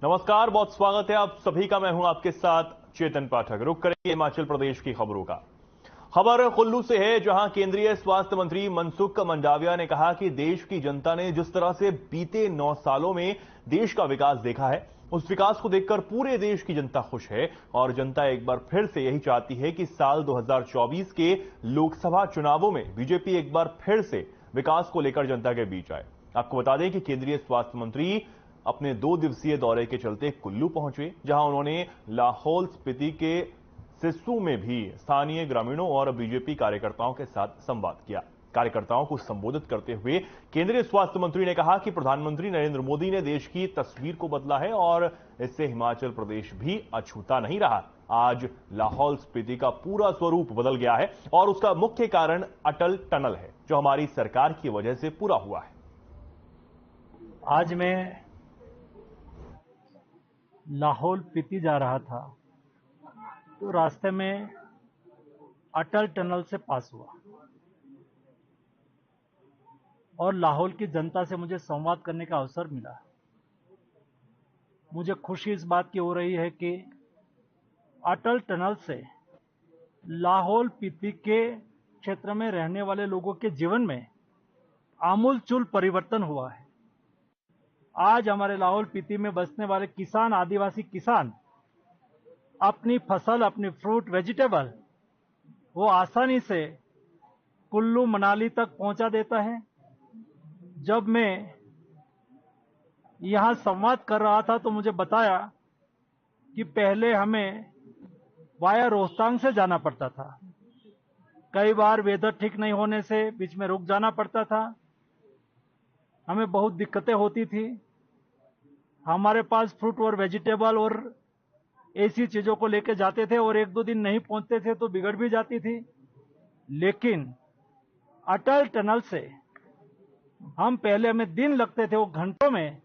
नमस्कार, बहुत स्वागत है आप सभी का। मैं हूं आपके साथ चेतन पाठक। रुक करेंगे हिमाचल प्रदेश की खबरों का। खबर कुल्लू से है, जहां केंद्रीय स्वास्थ्य मंत्री मनसुख मंडाविया ने कहा कि देश की जनता ने जिस तरह से बीते 9 सालों में देश का विकास देखा है, उस विकास को देखकर पूरे देश की जनता खुश है और जनता एक बार फिर से यही चाहती है कि साल 2024 के लोकसभा चुनावों में बीजेपी एक बार फिर से विकास को लेकर जनता के बीच आए। आपको बता दें कि केंद्रीय स्वास्थ्य मंत्री अपने 2 दिवसीय दौरे के चलते कुल्लू पहुंचे, जहां उन्होंने लाहौल स्पीति के सिस्सू में भी स्थानीय ग्रामीणों और बीजेपी कार्यकर्ताओं के साथ संवाद किया। कार्यकर्ताओं को संबोधित करते हुए केंद्रीय स्वास्थ्य मंत्री ने कहा कि प्रधानमंत्री नरेंद्र मोदी ने देश की तस्वीर को बदला है और इससे हिमाचल प्रदेश भी अछूता नहीं रहा। आज लाहौल स्पीति का पूरा स्वरूप बदल गया है और उसका मुख्य कारण अटल टनल है, जो हमारी सरकार की वजह से पूरा हुआ है। आज मैं लाहौल स्पीति जा रहा था तो रास्ते में अटल टनल से पास हुआ और लाहौल की जनता से मुझे संवाद करने का अवसर मिला। मुझे खुशी इस बात की हो रही है कि अटल टनल से लाहौल स्पीति के क्षेत्र में रहने वाले लोगों के जीवन में आमूलचूल परिवर्तन हुआ है। आज हमारे लाहौल स्पीति में बसने वाले किसान, आदिवासी किसान अपनी फसल, अपनी फ्रूट, वेजिटेबल वो आसानी से कुल्लू मनाली तक पहुंचा देता है। जब मैं यहां संवाद कर रहा था तो मुझे बताया कि पहले हमें वाया रोहतांग से जाना पड़ता था। कई बार वेदर ठीक नहीं होने से बीच में रुक जाना पड़ता था। हमें बहुत दिक्कतें होती थी। हमारे पास फ्रूट और वेजिटेबल और ऐसी चीजों को लेकर जाते थे और 1-2 दिन नहीं पहुंचते थे तो बिगड़ भी जाती थी। लेकिन अटल टनल से हम पहले हमें दिन लगते थे, वो घंटों में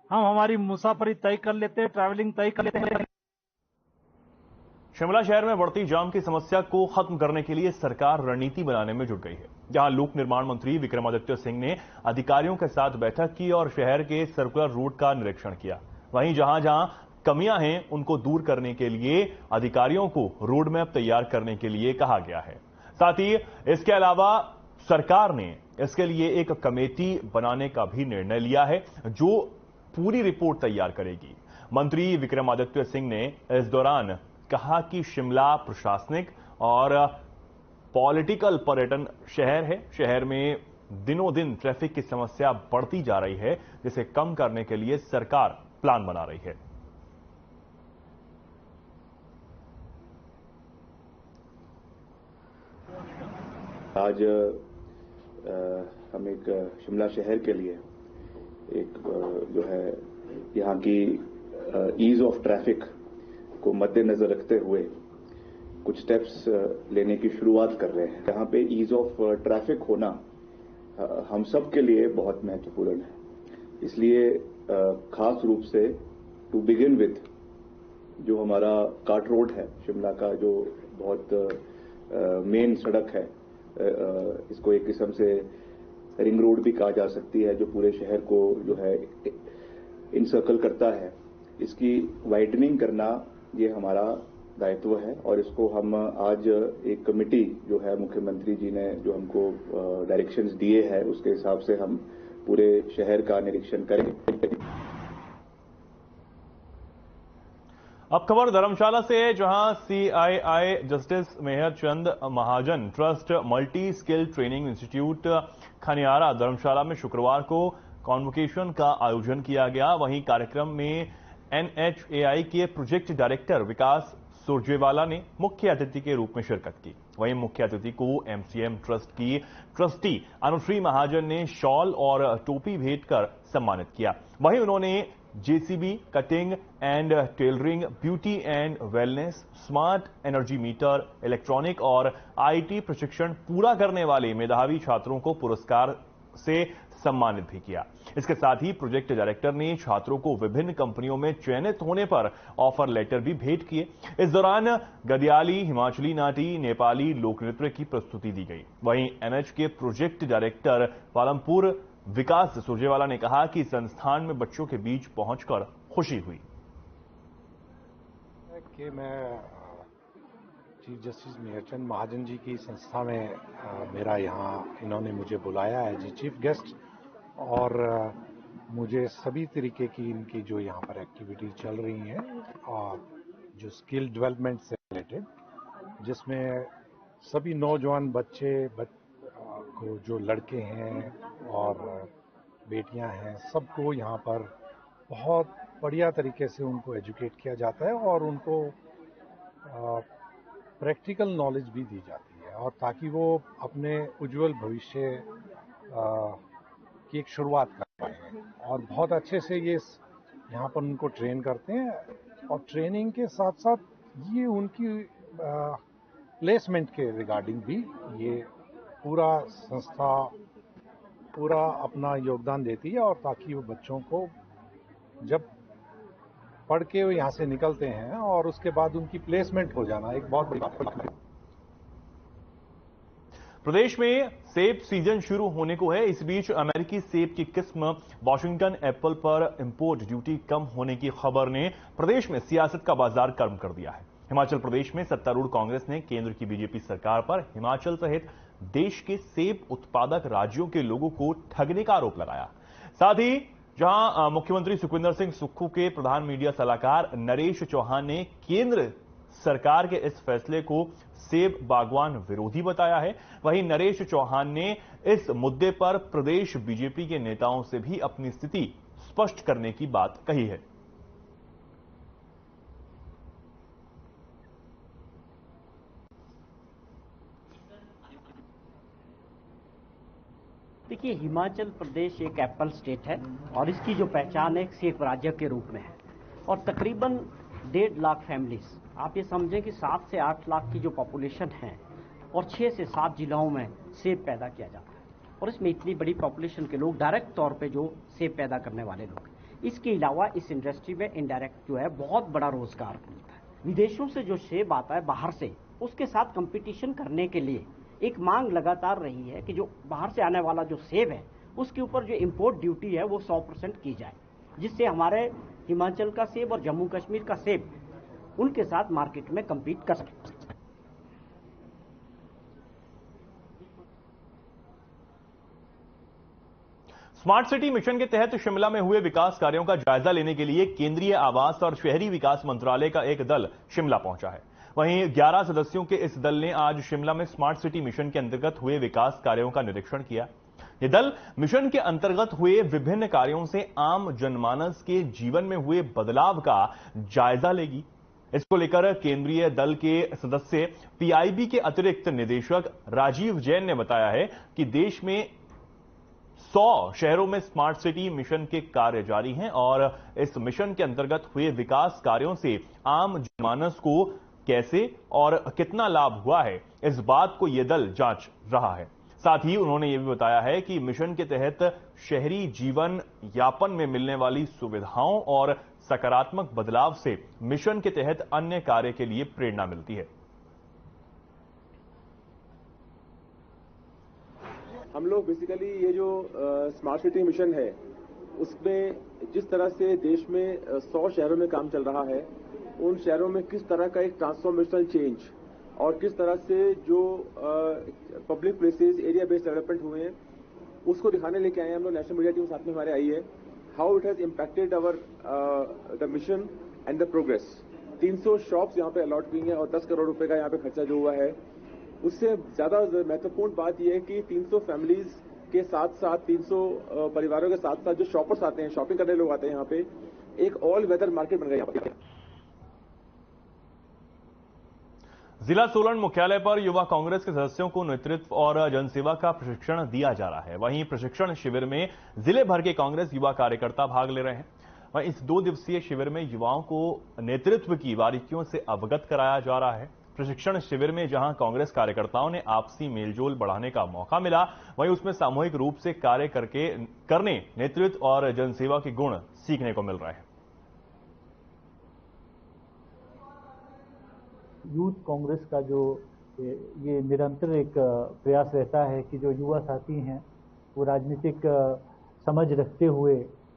हम हमारी मुसाफरी तय कर लेते, ट्रैवलिंग तय कर लेते। शिमला शहर में बढ़ती जाम की समस्या को खत्म करने के लिए सरकार रणनीति बनाने में जुट गई है। जहां लोक निर्माण मंत्री विक्रमादित्य सिंह ने अधिकारियों के साथ बैठक की और शहर के सर्कुलर रूट का निरीक्षण किया। वहीं जहां जहां कमियां हैं उनको दूर करने के लिए अधिकारियों को रोड मैप तैयार करने के लिए कहा गया है। साथ ही इसके अलावा सरकार ने इसके लिए एक कमेटी बनाने का भी निर्णय लिया है, जो पूरी रिपोर्ट तैयार करेगी। मंत्री विक्रमादित्य सिंह ने इस दौरान कहा कि शिमला प्रशासनिक और पॉलिटिकल पर्यटन शहर है। शहर में दिनों दिन ट्रैफिक की समस्या बढ़ती जा रही है, जिसे कम करने के लिए सरकार प्लान बना रही है। आज हम एक शिमला शहर के लिए एक जो है यहाँ की ईज ऑफ ट्रैफिक को मद्देनजर रखते हुए कुछ स्टेप्स लेने की शुरुआत कर रहे हैं। यहाँ पे ईज ऑफ ट्रैफिक होना हम सब के लिए बहुत महत्वपूर्ण है। इसलिए खास रूप से टू बिगिन विद जो हमारा काट रोड है शिमला का, जो बहुत मेन सड़क है, इसको एक किस्म से रिंग रोड भी कहा जा सकती है, जो पूरे शहर को जो है इनसर्कल करता है, इसकी वाइडनिंग करना ये हमारा दायित्व है। और इसको हम आज एक कमेटी जो है मुख्यमंत्री जी ने जो हमको डायरेक्शंस दिए हैं, उसके हिसाब से हम पूरे शहर का निरीक्षण करेंगे। अब खबर धर्मशाला से है, जहां CII justice Mehar Chand Mahajan trust multi skill training institute Khaniyara Dharamshala में शुक्रवार को कॉन्वोकेशन का आयोजन किया गया। वहीं कार्यक्रम में एनएचएआई के प्रोजेक्ट डायरेक्टर विकास सुरजेवाला ने मुख्य अतिथि के रूप में शिरकत की। वहीं मुख्य अतिथि को एमसीएम ट्रस्ट की ट्रस्टी अनुश्री महाजन ने शॉल और टोपी भेंट कर सम्मानित किया। वहीं उन्होंने JCB, cutting and tailoring, beauty and wellness, smart energy meter, electronic और आईटी प्रशिक्षण पूरा करने वाले मेधावी छात्रों को पुरस्कार से सम्मानित भी किया। इसके साथ ही प्रोजेक्ट डायरेक्टर ने छात्रों को विभिन्न कंपनियों में चयनित होने पर ऑफर लेटर भी भेंट किए। इस दौरान गदियाली, हिमाचली नाटी, नेपाली लोक नृत्य की प्रस्तुति दी गई। वहीं एनएच के प्रोजेक्ट डायरेक्टर पालमपुर विकास सुरजेवाला ने कहा कि संस्थान में बच्चों के बीच पहुंचकर खुशी हुई। कि मैं चीफ जस्टिस मेहरचंद महाजन जी की संस्था में मेरा यहाँ इन्होंने मुझे बुलाया है जी चीफ गेस्ट, और मुझे सभी तरीके की इनकी जो यहाँ पर एक्टिविटी चल रही हैं और जो स्किल डेवलपमेंट से रिलेटेड, जिसमें सभी नौजवान बच्चे को जो लड़के हैं और बेटियां हैं, सबको यहाँ पर बहुत बढ़िया तरीके से उनको एजुकेट किया जाता है और उनको प्रैक्टिकल नॉलेज भी दी जाती है, और ताकि वो अपने उज्जवल भविष्य की एक शुरुआत कर पाए। और बहुत अच्छे से ये यहाँ पर उनको ट्रेन करते हैं, और ट्रेनिंग के साथ साथ ये उनकी प्लेसमेंट के रिगार्डिंग भी ये पूरा संस्था पूरा अपना योगदान देती है, और ताकि वो बच्चों को जब पढ़ के वो यहाँ से निकलते हैं और उसके बाद उनकी प्लेसमेंट हो जाना एक बहुत बड़ी बात है। प्रदेश में सेब सीजन शुरू होने को है। इस बीच अमेरिकी सेब की किस्म वॉशिंगटन एप्पल पर इंपोर्ट ड्यूटी कम होने की खबर ने प्रदेश में सियासत का बाजार गर्म कर दिया है। हिमाचल प्रदेश में सत्तारूढ़ कांग्रेस ने केंद्र की बीजेपी सरकार पर हिमाचल सहित देश के सेब उत्पादक राज्यों के लोगों को ठगने का आरोप लगाया। साथ ही जहां मुख्यमंत्री सुखविंदर सिंह सुक्खू के प्रधान मीडिया सलाहकार नरेश चौहान ने केंद्र सरकार के इस फैसले को सेब बागवान विरोधी बताया है, वहीं नरेश चौहान ने इस मुद्दे पर प्रदेश बीजेपी के नेताओं से भी अपनी स्थिति स्पष्ट करने की बात कही है। देखिए, हिमाचल प्रदेश एक एप्पल स्टेट है और इसकी जो पहचान है सेब राज्य के रूप में है, और तकरीबन 1.5 लाख फैमिलीज, आप ये समझें कि 7 से 8 लाख की जो पॉपुलेशन है और 6 से 7 जिलों में सेब पैदा किया जाता है, और इसमें इतनी बड़ी पॉपुलेशन के लोग डायरेक्ट तौर पे जो सेब पैदा करने वाले लोग, इसके अलावा इस इंडस्ट्री में इनडायरेक्ट जो है बहुत बड़ा रोजगार मिलता है। विदेशों से जो सेब आता है बाहर से, उसके साथ कंपटीशन करने के लिए एक मांग लगातार रही है कि जो बाहर से आने वाला जो सेब है उसके ऊपर जो इंपोर्ट ड्यूटी है वो 100% की जाए, जिससे हमारे हिमाचल का सेब और जम्मू कश्मीर का सेब उनके साथ मार्केट में compete कर सके। स्मार्ट सिटी मिशन के तहत शिमला में हुए विकास कार्यों का जायजा लेने के लिए केंद्रीय आवास और शहरी विकास मंत्रालय का एक दल शिमला पहुंचा है। वहीं 11 सदस्यों के इस दल ने आज शिमला में स्मार्ट सिटी मिशन के अंतर्गत हुए विकास कार्यों का निरीक्षण किया। यह दल मिशन के अंतर्गत हुए विभिन्न कार्यों से आम जनमानस के जीवन में हुए बदलाव का जायजा लेगी। इसको लेकर केंद्रीय दल के सदस्य पीआईबी के अतिरिक्त निदेशक राजीव जैन ने बताया है कि देश में 100 शहरों में स्मार्ट सिटी मिशन के कार्य जारी हैं और इस मिशन के अंतर्गत हुए विकास कार्यों से आम जनमानस को कैसे और कितना लाभ हुआ है, इस बात को यह दल जांच रहा है। साथ ही उन्होंने यह भी बताया है कि मिशन के तहत शहरी जीवन यापन में मिलने वाली सुविधाओं और सकारात्मक बदलाव से मिशन के तहत अन्य कार्य के लिए प्रेरणा मिलती है। हम लोग बेसिकली ये जो स्मार्ट सिटी मिशन है उसमें जिस तरह से देश में 100 शहरों में काम चल रहा है, उन शहरों में किस तरह का एक ट्रांसफॉर्मेशनल चेंज और किस तरह से जो public places area based development हुए हैं उसको दिखाने लेके आए हैं। हम लोग नेशनल मीडिया टीम साथ में हमारे आई है, how it has impacted our the mission and the progress. 300 shops यहाँ पे अलॉट हुई हैं और 10 करोड़ रुपए का यहाँ पे खर्चा जो हुआ है, उससे ज्यादा महत्वपूर्ण बात यह है कि 300 फैमिलीज के साथ साथ 300 परिवारों के साथ साथ जो शॉपर्स आते हैं, शॉपिंग करने लोग आते हैं, यहाँ पे एक ऑल वेदर मार्केट बन गया। यहाँ पे जिला सोलन मुख्यालय पर युवा कांग्रेस के सदस्यों को नेतृत्व और जनसेवा का प्रशिक्षण दिया जा रहा है। वहीं प्रशिक्षण शिविर में जिले भर के कांग्रेस युवा कार्यकर्ता भाग ले रहे हैं। वहीं इस 2 दिवसीय शिविर में युवाओं को नेतृत्व की बारीकियों से अवगत कराया जा रहा है। प्रशिक्षण शिविर में जहां कांग्रेस कार्यकर्ताओं ने आपसी मेलजोल बढ़ाने का मौका मिला, वहीं उसमें सामूहिक रूप से कार्य करने नेतृत्व और जनसेवा के गुण सीखने को मिल रहे हैं। यूथ कांग्रेस का जो ये निरंतर एक प्रयास रहता है कि जो युवा साथी हैं वो राजनीतिक समझ रखते हुए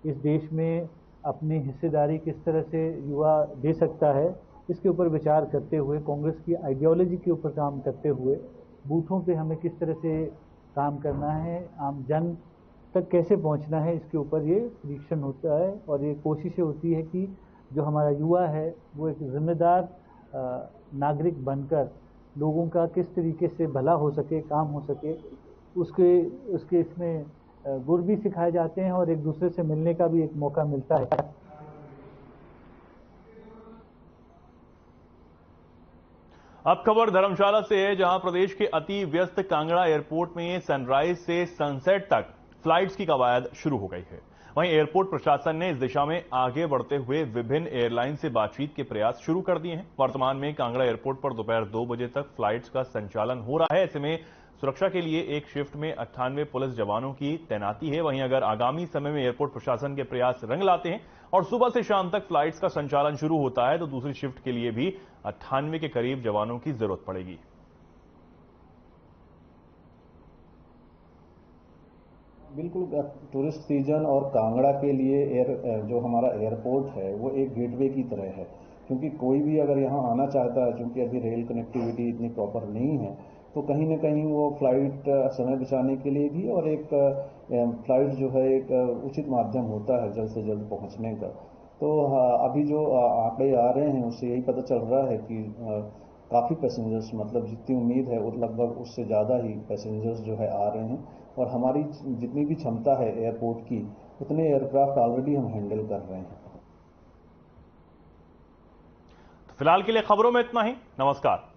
इस देश में अपनी हिस्सेदारी किस तरह से युवा दे सकता है, इसके ऊपर विचार करते हुए, कांग्रेस की आइडियोलॉजी के ऊपर काम करते हुए, बूथों पे हमें किस तरह से काम करना है, आम जन तक कैसे पहुंचना है, इसके ऊपर ये परीक्षण होता है और ये कोशिशें होती है कि जो हमारा युवा है वो एक जिम्मेदार नागरिक बनकर लोगों का किस तरीके से भला हो सके, काम हो सके, उसके इसमें गुर भी सिखाए जाते हैं और एक दूसरे से मिलने का भी एक मौका मिलता है। अब खबर धर्मशाला से है, जहां प्रदेश के अति व्यस्त कांगड़ा एयरपोर्ट में सनराइज से सनसेट तक फ्लाइट्स की कवायद शुरू हो गई है। वहीं एयरपोर्ट प्रशासन ने इस दिशा में आगे बढ़ते हुए विभिन्न एयरलाइन से बातचीत के प्रयास शुरू कर दिए हैं। वर्तमान में कांगड़ा एयरपोर्ट पर दोपहर 2 बजे तक फ्लाइट्स का संचालन हो रहा है। ऐसे में सुरक्षा के लिए एक शिफ्ट में 98 पुलिस जवानों की तैनाती है। वहीं अगर आगामी समय में एयरपोर्ट प्रशासन के प्रयास रंग लाते हैं और सुबह से शाम तक फ्लाइट्स का संचालन शुरू होता है तो दूसरी शिफ्ट के लिए भी 98 के करीब जवानों की जरूरत पड़ेगी। बिल्कुल, टूरिस्ट सीजन और कांगड़ा के लिए जो हमारा एयरपोर्ट है वो एक गेटवे की तरह है, क्योंकि कोई भी अगर यहाँ आना चाहता है, क्योंकि अभी रेल कनेक्टिविटी इतनी प्रॉपर नहीं है, तो कहीं ना कहीं वो फ्लाइट समय बचाने के लिए भी और एक फ्लाइट जो है एक उचित माध्यम होता है जल्द से जल्द पहुँचने का। तो अभी जो आंकड़े आ रहे हैं उससे यही पता चल रहा है कि काफ़ी पैसेंजर्स, मतलब जितनी उम्मीद है वो लगभग उससे ज़्यादा ही पैसेंजर्स जो है आ रहे हैं और हमारी जितनी भी क्षमता है एयरपोर्ट की उतने एयरक्राफ्ट ऑलरेडी हम हैंडल कर रहे हैं। फिलहाल के लिए खबरों में इतना ही। नमस्कार।